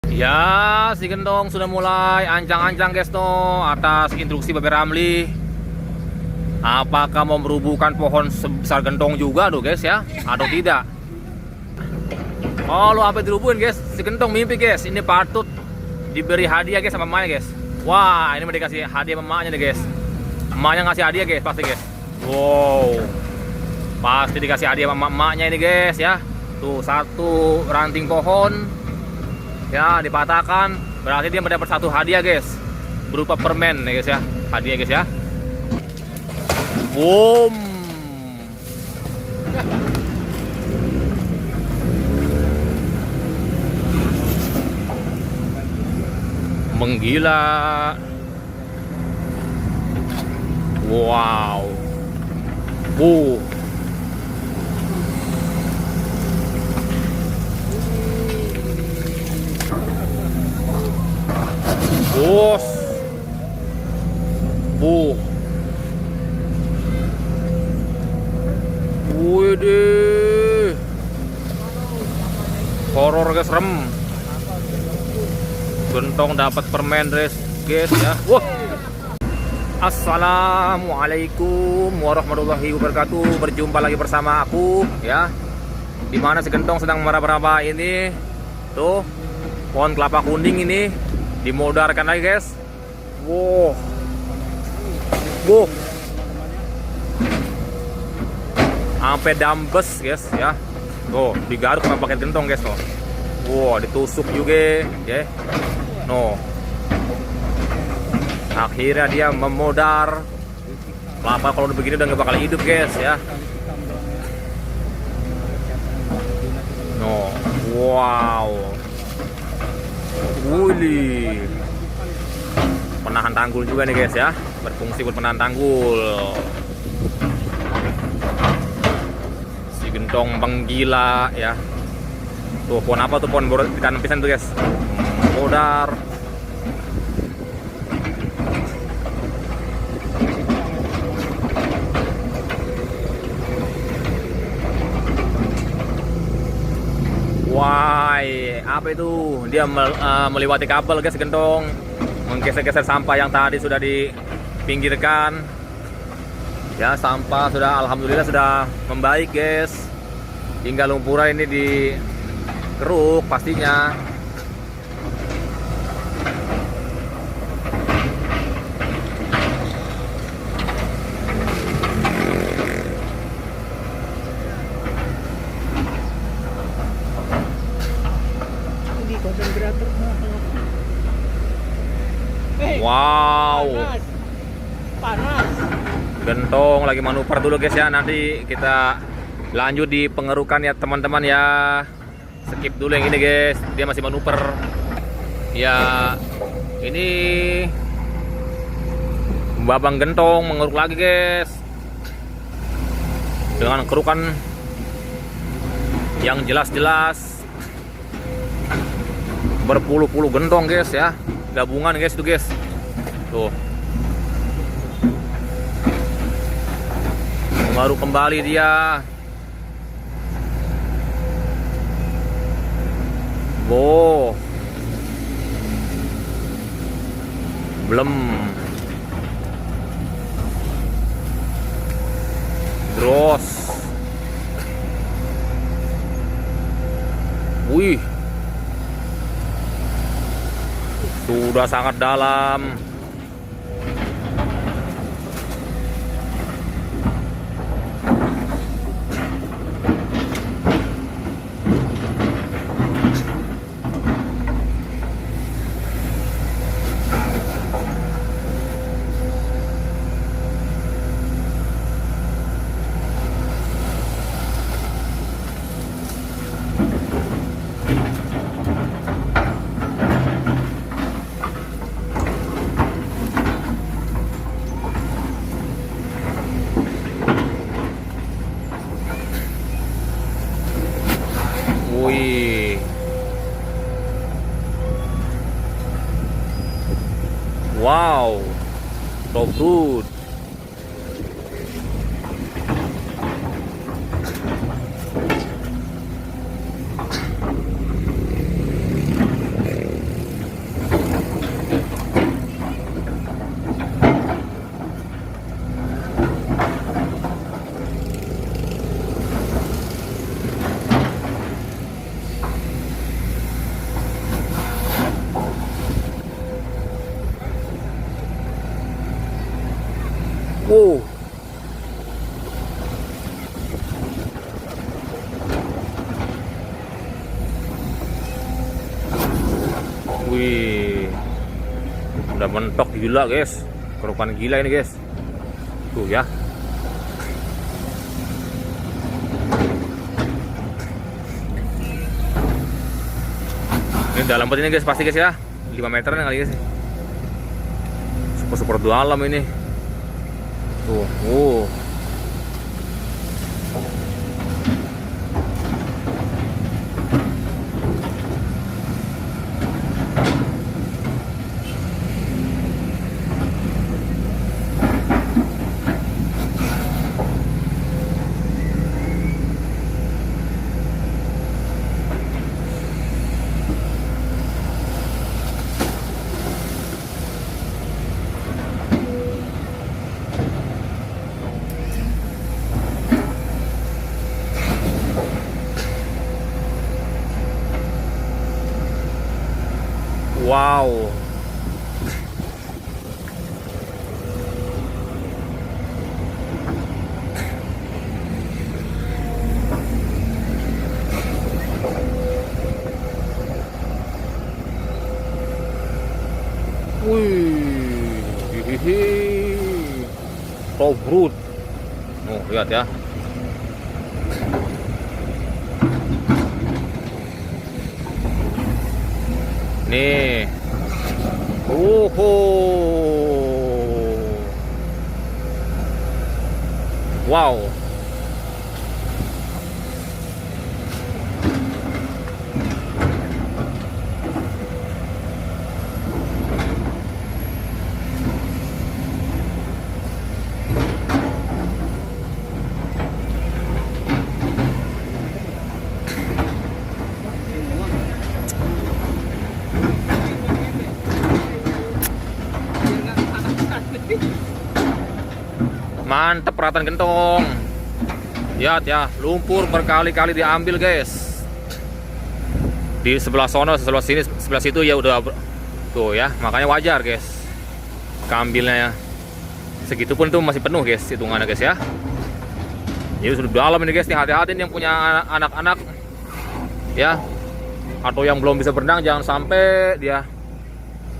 Ya, si Gentong sudah mulai ancang-ancang guys no, atas instruksi Babe Ramli. Apakah mau merubuhkan pohon sebesar gentong juga tuh guys ya, atau tidak? Oh, lu apa dirubuhin guys? Si Gentong mimpi guys, ini patut diberi hadiah guys sama emaknya guys. Wah, ini mau dikasih hadiah sama emaknya nih guys. Emaknya ngasih hadiah guys, pasti guys. Wow, pasti dikasih hadiah sama emaknya ini guys ya. Tuh, satu ranting pohon ya dipatahkan, berarti dia mendapat satu hadiah guys, berupa permen nih guys ya, hadiah guys ya. Boom. Menggila. Wow. Bos. Widih. Horor guys, serem. Gentong dapat permen guys ya. Wah. Assalamualaikum warahmatullahi wabarakatuh. Berjumpa lagi bersama aku ya. Dimana si Gentong sedang meraba-raba ini. Tuh, pohon kelapa kuning ini dimodarkan lagi guys. Wow. Sampai dambes guys ya. Tuh, digaruk sama pakai gentong guys tuh. Wow, ditusuk juga ya. No. Akhirnya dia memodar. Kelapa kalau udah begini udah nggak bakal hidup guys ya. No. Wow. Wuli. Penahan tanggul juga nih guys ya. Berfungsi buat penahan tanggul. Si Gentong penggila ya. Tuh, pohon apa tuh, pohon di kanan pisan tuh guys. Modar. Wah, apa itu? Dia melewati kabel guys, Gentong. Menggeser-geser sampah yang tadi sudah dipinggirkan. Ya, sampah sudah alhamdulillah sudah membaik guys. Tinggal lumpuran ini dikeruk pastinya. Wow. Panas. Gentong lagi manuver dulu guys ya. Nanti kita lanjut di pengerukan ya teman-teman ya. Skip dulu yang ini guys. Dia masih manuver. Ya, ini Babang Gentong mengeruk lagi guys. Dengan kerukan yang jelas-jelas. Berpuluh-puluh gentong guys ya. Gabungan guys tuh guys. Tuh. Mengaruk kembali dia. Wow. Belum. Terus. Wih. Sudah sangat dalam. Wih. Wow. So good. Wih, udah mentok gila guys, kerupan gila ini guys. Tuh ya. Ini dalam banget ini guys, pasti guys ya, 5 meteran kali guys. Super dalam ini. Tuh, wow. Wih, top brut. Oh, lihat ya. Nih. Wow. Mantep peralatan gentong. Lihat ya, lumpur berkali-kali diambil guys. Di sebelah sono, sebelah sini, sebelah situ ya udah tuh ya, makanya wajar guys. Keambilnya ya. Segitu pun itu masih penuh guys, hitungannya guys ya. Jadi sudah dalam ini guys, nih hati-hati yang punya anak-anak ya, atau yang belum bisa berenang, jangan sampai dia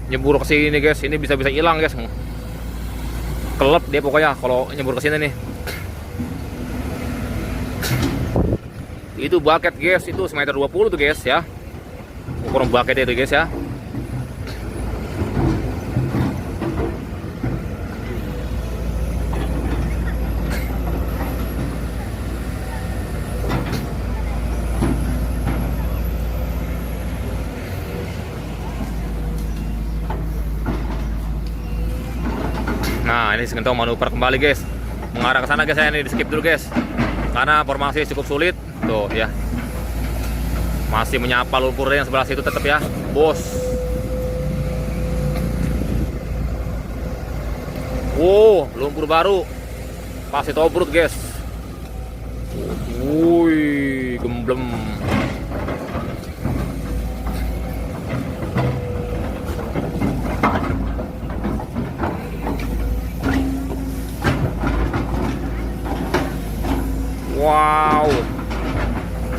nyebur ke sini guys. Ini bisa-bisa hilang guys. Kelep dia pokoknya kalau nyebur ke sini nih. Itu bucket guys, itu 1,20 meter tuh guys ya. Ukuran bucketnya itu guys ya. Nah, ini segentong manuver kembali guys, mengarah ke sana guys. Saya ini di skip dulu guys, karena formasi cukup sulit. Tuh ya, masih menyapa lumpur yang sebelah situ tetap ya, bos. Wow, lumpur baru, pasti tobrut guys. Wih, gemblem. Wow,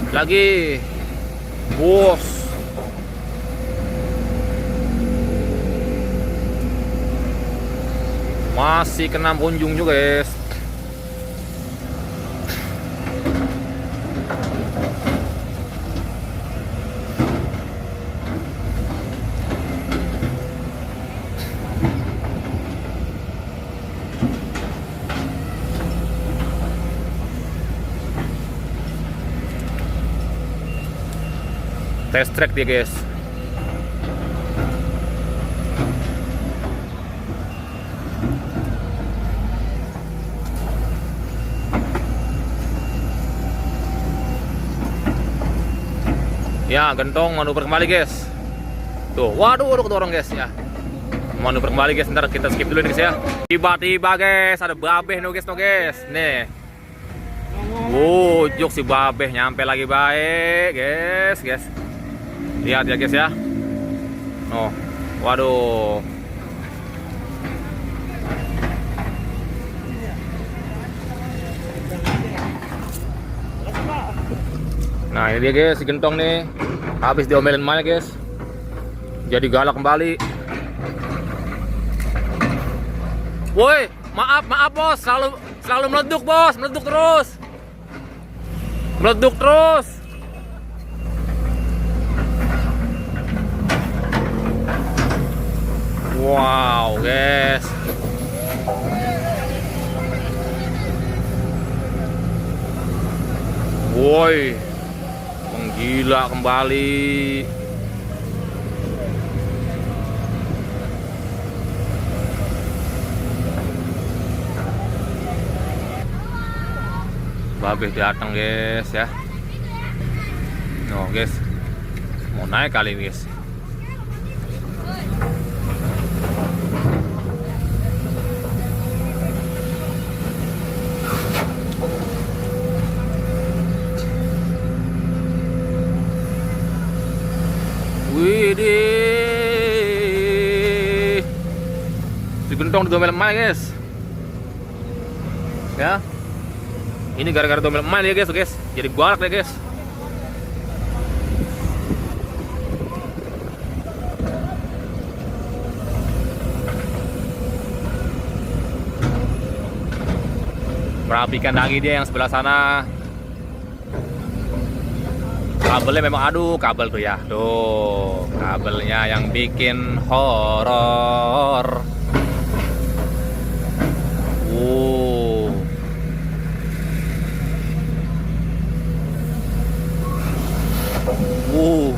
lagi bos. Masih kena punjung juga guys. Test track dia guys. Ya, gentong manuver kembali guys. Tuh, waduh, kedorong guys ya. Manuver kembali guys, ntar kita skip dulu nih guys ya. Tiba-tiba guys, ada babeh no guys, nih. Wujuk si babeh nyampe lagi baik guys. Lihat ya guys ya. Oh, waduh. Nah, ini dia guys, si gentong nih. Habis diomelin emaknya guys. Jadi galak kembali. Woi, maaf bos, selalu meleduk bos, meleduk terus. Meleduk terus. Wow, guys. Woi, menggila kembali. Babeh datang guys ya. No guys, mau naik kali ini guys. Widih, si gentong di domel emak guys. Ya. Ini gara-gara domel emak ya guys, jadi galak deh guys. Merapikan lagi dia yang sebelah sana. Kabelnya memang aduh, kabel tuh ya. Tuh, kabelnya yang bikin horor. Wih.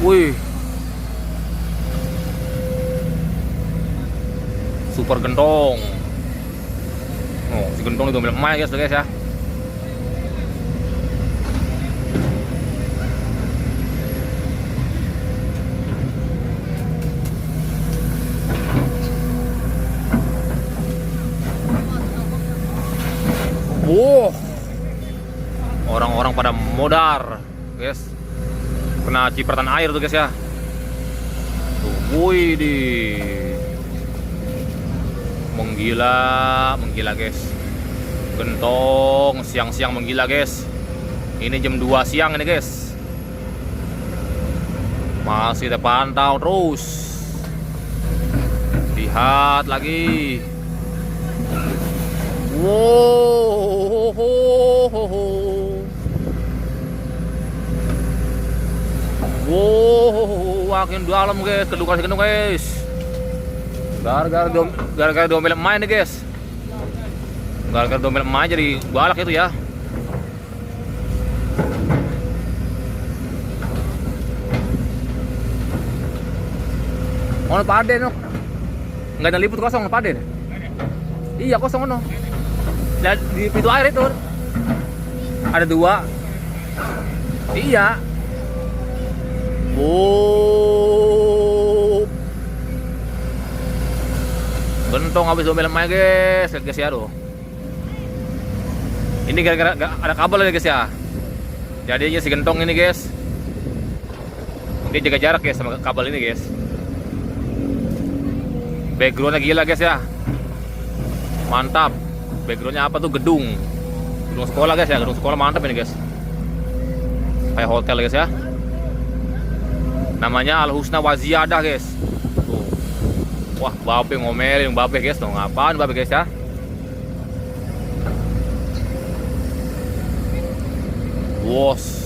Wih, super gentong. Oh, si gentong itu milik emak guys ya. Wow, orang-orang pada modar guys. Kena cipratan air tuh guys ya. Tuh, wih di menggila guys. Gentong siang-siang menggila guys. Ini jam 2 siang ini guys. Masih terpantau terus. Lihat lagi. Wow. Wow, makin dalam guys, kedukaan si gendong guys. Gara-gara domel emak nih guys. Gara-gara domel emak jadi galak itu ya. Ono pade no. Enggak ada liput kosong pade. Iya kosong no. Lihat di pintu air itu. Ada 2. Iya. Oh, gentong habis domel emak guys ya tuh. Ini gara-gara ada kabel ya guys ya. Jadinya si gentong ini guys, dia jaga jarak guys sama kabel ini guys. Backgroundnya gila guys ya, mantap. Backgroundnya apa tuh, gedung sekolah guys ya, gedung sekolah mantap ini guys. Kayak hotel guys ya. Namanya Al Husna Waziyadah guys. Tuh. Wah, babe ngomelin babe guys. Tuh ngapain babe guys ya? Wos.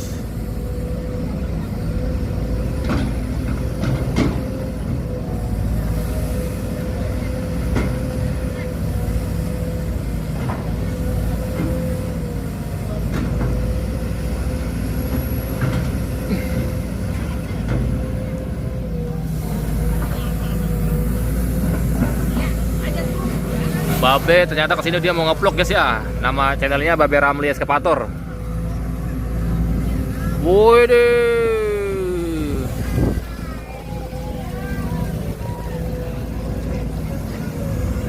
Babe ternyata kesini dia mau nge-vlog guys ya. Nama channelnya Babe Ramli Eskavator. Wede.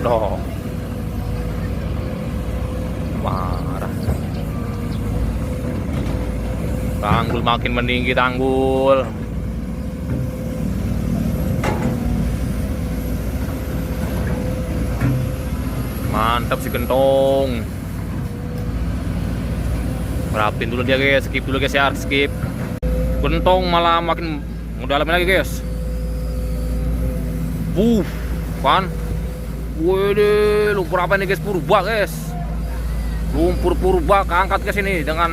Loh. Parah. Tanggul makin meninggi tanggul. Mantap si gentong. Rapin dulu dia guys, skip dulu guys ya, skip. Gentong malah makin ngedalamin lagi guys. Kan? Wede, lumpur apa ini guys? Purba guys. Lumpur purba keangkat guys ini dengan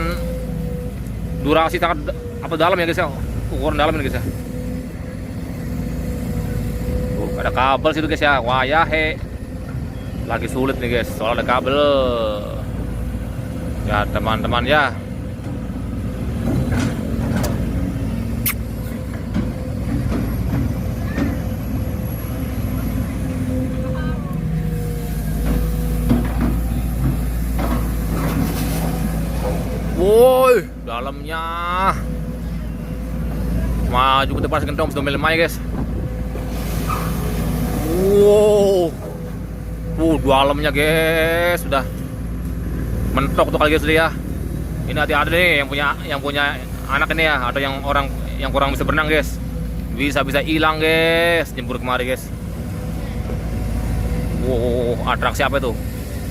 durasi sangat apa dalam ya guys ya. Ukuran dalam ini guys ya. Tuh, ada kabel situ guys ya. Wah ya he. Lagi sulit nih guys, soal ada kabel. Ya teman-teman ya. Woi, dalamnya. Maju ke depan segentong sudah melemah ya guys. Wow. Dalamnya guys, sudah mentok tuh kali guys ya. Ini hati-hati nih yang punya anak ini ya, atau yang orang yang kurang bisa berenang guys. Bisa hilang guys, jemput kemari guys. Wow, atraksi apa itu?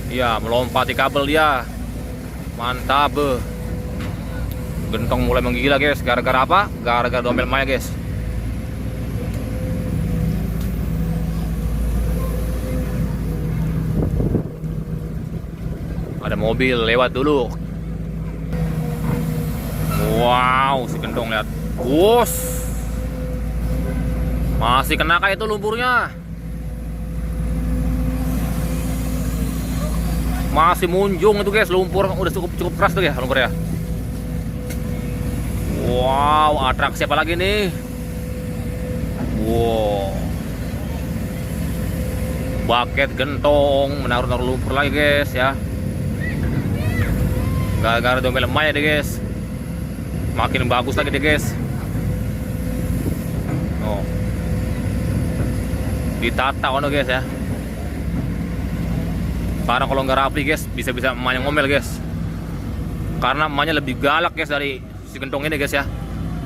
Iya, melompati kabel dia. Mantap. Gentong mulai menggila guys, gara-gara apa? Gara-gara dompel Maya guys. Ada mobil lewat dulu. Wow, si gentong lihat. Bos. Masih kena kayak itu lumpurnya. Masih munjung itu guys, lumpur udah cukup keras tuh ya lumpurnya. Wow, atraksi apa lagi nih? Wow. Bucket gentong menaruh lumpur lagi guys ya. Gara-gara dompet lemah ya deh guys. Makin bagus lagi deh guys. Oh. Ditata ono guys ya. Karena kalau nggak rapi guys, bisa-bisa emaknya ngomel guys. Karena emaknya lebih galak guys dari si gentong ini guys ya.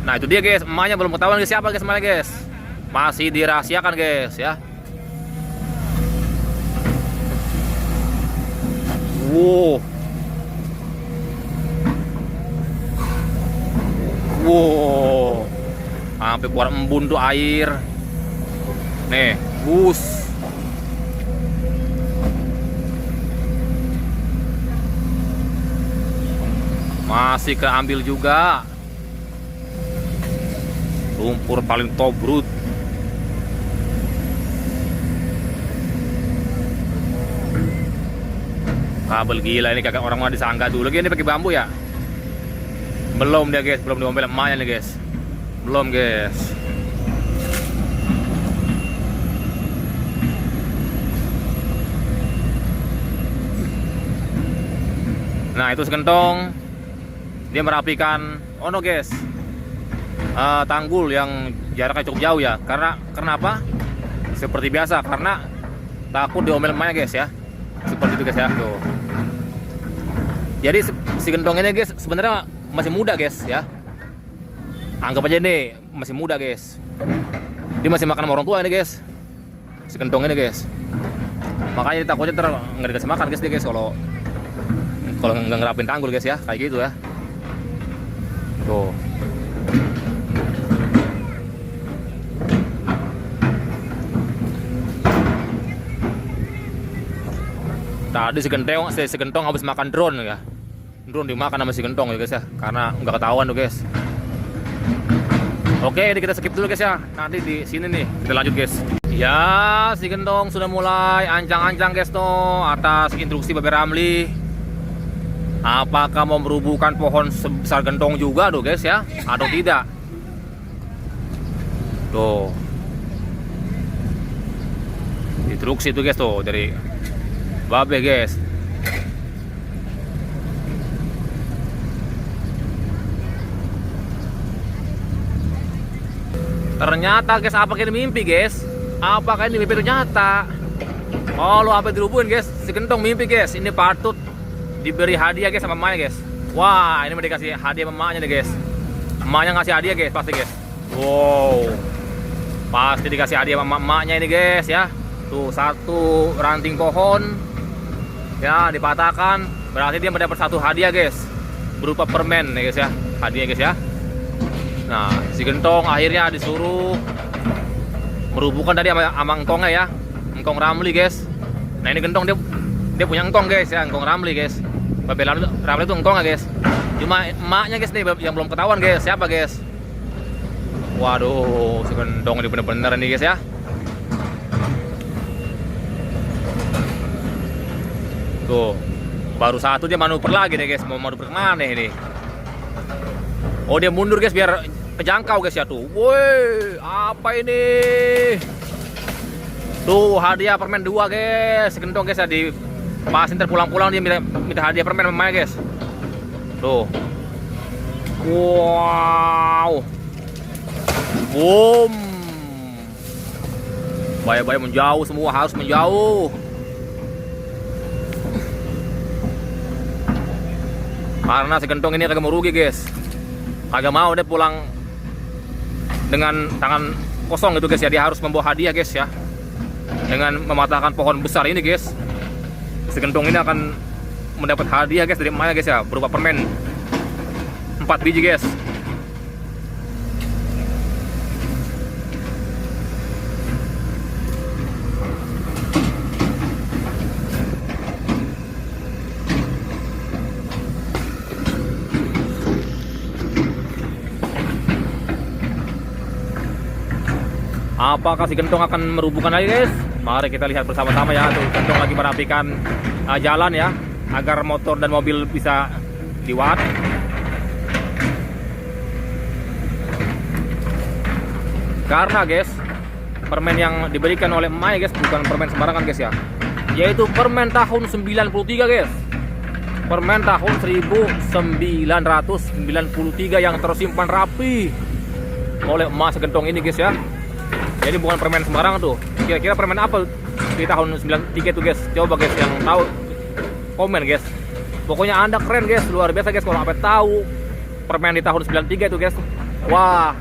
Nah itu dia guys, emaknya belum ketahuan guys siapa guys emaknya guys. Masih dirahasiakan guys ya. Wow. Wow, sampai keluar embun tuh air. Nih, bus. Masih keambil juga. Lumpur paling tobrut. Kabel gila ini, kagak orang mau disangka dulu. Ini pakai bambu ya? Belum dia guys, belum diompel emaknya nih guys. Belum guys. Nah itu segentong. Dia merapikan ono guys, tanggul yang jaraknya cukup jauh ya. Karena apa? Seperti biasa, karena takut diompel emaknya guys ya. Seperti itu guys ya. Tuh. Jadi si gentong ini guys sebenarnya masih muda guys ya. Anggap aja nih masih muda guys. Dia masih makan sama orang tua ini guys. Si gentong ini guys. Makanya takutnya nggak dikasih makan guys dia guys kalau nggak ngerapin tanggul guys ya, kayak gitu ya. Tuh. Tadi si gentong habis makan drone ya. Drone dimakan sama si gentong ya guys ya, karena nggak ketahuan tuh guys. Oke, ini kita skip dulu guys ya. Nanti di sini nih kita lanjut guys. Ya, si gentong sudah mulai ancang-ancang guys tuh atas instruksi Babe Ramli. Apakah mau merubuhkan pohon sebesar gentong juga tuh guys ya, atau tidak? Tuh. Instruksi itu guys tuh dari Babe guys. Ternyata guys, apakah ini mimpi guys? Apakah ini mimpi ternyata? Kalau apa dirubungin guys, si Gentong mimpi guys. Ini patut diberi hadiah guys sama emaknya guys. Wah, ini mau dikasih hadiah sama emaknya nih guys. Emaknya ngasih hadiah guys, pasti guys. Wow, pasti dikasih hadiah sama emaknya ini guys ya. Tuh, satu ranting pohon ya dipatahkan, berarti dia mendapat satu hadiah guys, berupa permen nih guys ya, hadiah guys ya. Nah, si Gentong akhirnya disuruh merubuhkan tadi sama engkongnya ya, engkong Ramli guys. Nah, ini Gentong dia punya engkong guys ya, engkong Ramli guys. Babe Ramli itu engkongnya guys. Cuma emaknya guys nih yang belum ketahuan guys, siapa guys? Waduh, si Gentong ini bener-bener nih guys ya. Tuh, baru satu dia manuver lagi nih guys, mau manuver kemana ini? Oh, dia mundur guys biar kejangkau guys ya tuh. Woi, apa ini? Tuh, hadiah permen 2 guys. Si Gentong guys ya, di pas ntar pulang-pulang dia minta hadiah permen sama guys. Tuh. Wow. Boom. Bahaya-bahaya menjauh, semua harus menjauh. Karena si Gentong ini kagak mau rugi guys, kagak mau dia pulang dengan tangan kosong gitu guys ya. Dia harus membawa hadiah guys ya, dengan mematahkan pohon besar ini guys. Si Gentong ini akan mendapat hadiah guys dari emaknya guys ya, berupa permen 4 biji guys. Apakah si Gentong akan merubuhkan lagi guys? Mari kita lihat bersama-sama ya. Tuh, Gentong lagi merapikan jalan ya, agar motor dan mobil bisa liwat. Karena guys, permen yang diberikan oleh emaknya guys bukan permen sembarangan guys ya, yaitu permen tahun 93 guys. Permen tahun 1993 yang tersimpan rapi oleh emak si Gentong ini guys ya. Jadi bukan permen sembarangan tuh. Kira-kira permen apa di tahun 93 tuh guys? Coba guys yang tahu komen guys. Pokoknya Anda keren guys, luar biasa guys kalau sampai tahu permen di tahun 93 itu guys. Wah,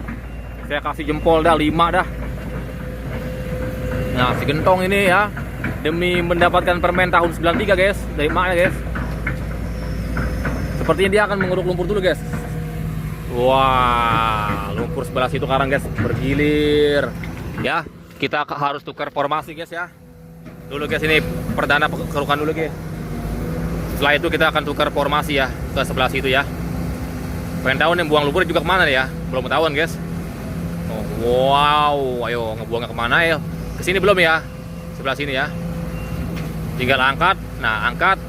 saya kasih jempol dah 5 dah. Nah, si Gentong ini ya, demi mendapatkan permen tahun 93 guys dari emaknya guys. Sepertinya dia akan mengeruk lumpur dulu guys. Wah, lumpur sebelah situ sekarang guys bergilir. Ya, kita harus tukar formasi guys ya. Dulu guys, ini perdana kerukan dulu guys. Setelah itu kita akan tukar formasi ya ke sebelah situ ya. Pengen tahu nih buang lumpur juga kemana nih ya? Belum ketahuan guys. Oh, wow, ayo ngebuangnya kemana ya? Kesini belum ya? Sebelah sini ya. Tinggal angkat. Nah, angkat,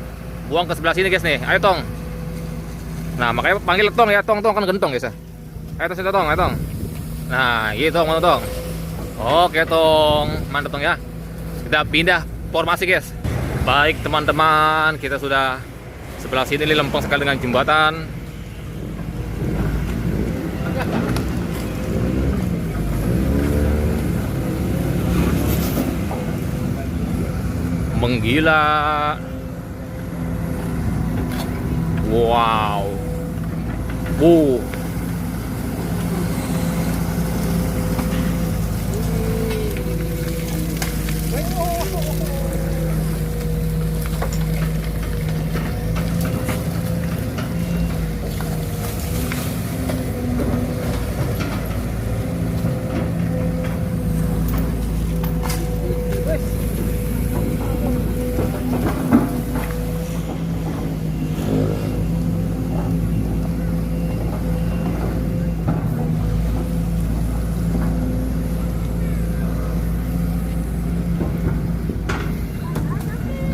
buang ke sebelah sini guys nih. Ayo Tong. Nah, makanya panggil Tong ya. Tong kan Gentong guys ya. Ayo Tong, ayo Tong. Nah, gitu Tong, mana Tong? Oke Tong, mantap Tong ya. Kita pindah formasi guys. Baik teman-teman, kita sudah sebelah sini lempeng sekali dengan jembatan. Menggila. Wow.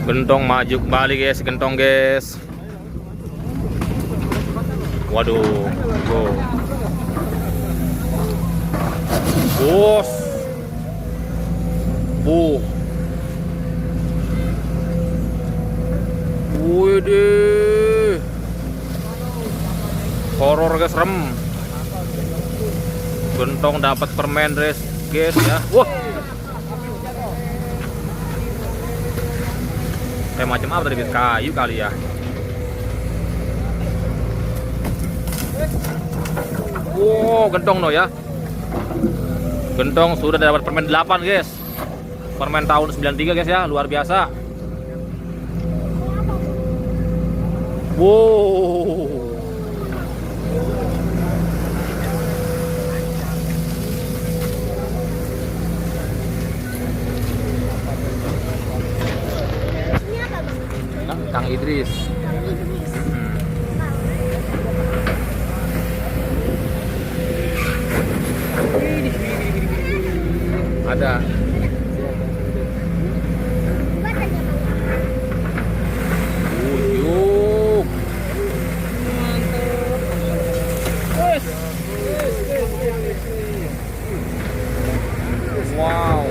Gentong maju kembali guys, Gentong guys. Waduh, bos, widih, horor guys, serem, Gentong dapat permen guys ya. Wah. Kayak macam apa tadi guys? Kayu kali ya. Wow, gentong no ya. Gentong sudah dapat permen 8 guys. Permen tahun 93 guys ya, luar biasa. Wow. Kang Idris. Ada. Uyuk. Wow.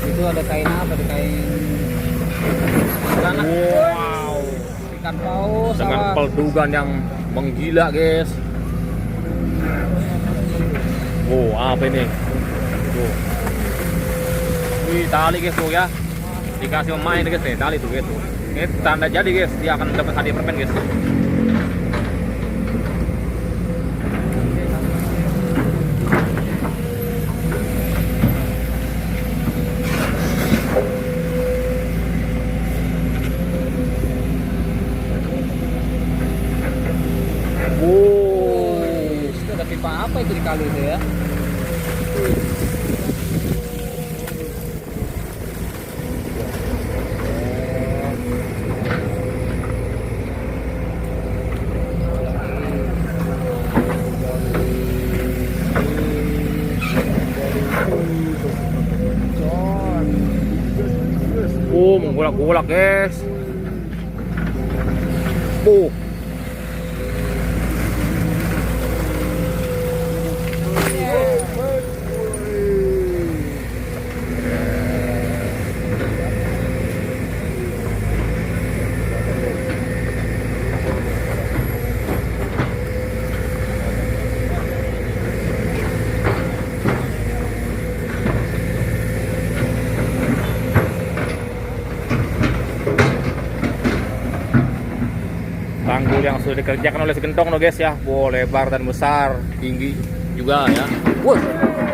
Itu ada kain apa? Ada kain Wow. ikan paus Dengan sama peldugan yang menggila guys. Wow, apa ini? Tuh. Wih, tali guys tuh ya. Dikasih pemain guys nih, tali tuh gitu. Ini tanda jadi guys, dia akan dapat hadiah permen guys. itu ada pipa apa itu di kali itu ya? Menggolak-golak guys. Tanggul yang sudah dikerjakan oleh si Gentong no guys ya. Wow, lebar dan besar, tinggi juga ya.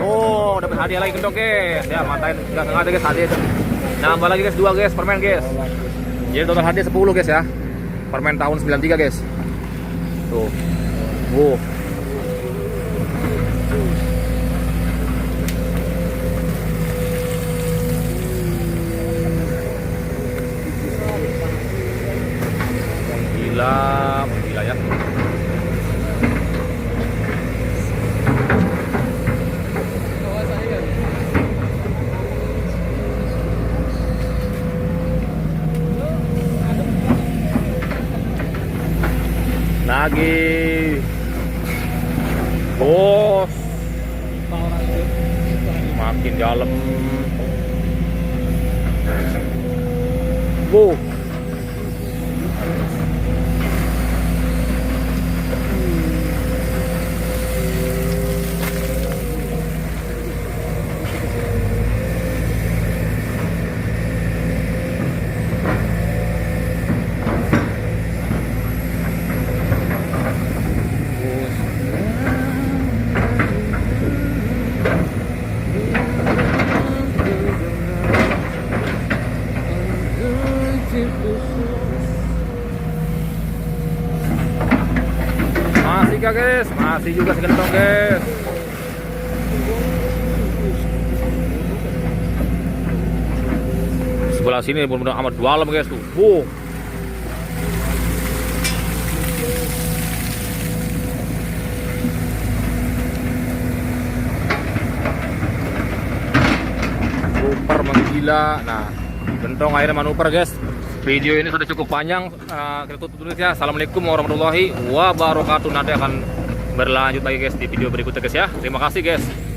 Oh, dapat hadiah lagi Gentong guys. Ya, matain enggak sengaja guys hadiah. Nambah lagi guys 2 guys permen guys. Jadi total hadiah 10 guys ya. Permen tahun 93 guys. Tuh. Wow. Gila ya. Lagi bos makin dalam. Masih kah guys? Masih juga si Gentong guys. Sebelah sini benar-benar amat dalam guys tuh. Super menggila. Nah, Gentong akhirnya manuver guys. Video ini sudah cukup panjang, kita tutup dulu ya. Assalamualaikum warahmatullahi wabarakatuh. Nanti akan berlanjut lagi guys di video berikutnya guys ya. Terima kasih guys.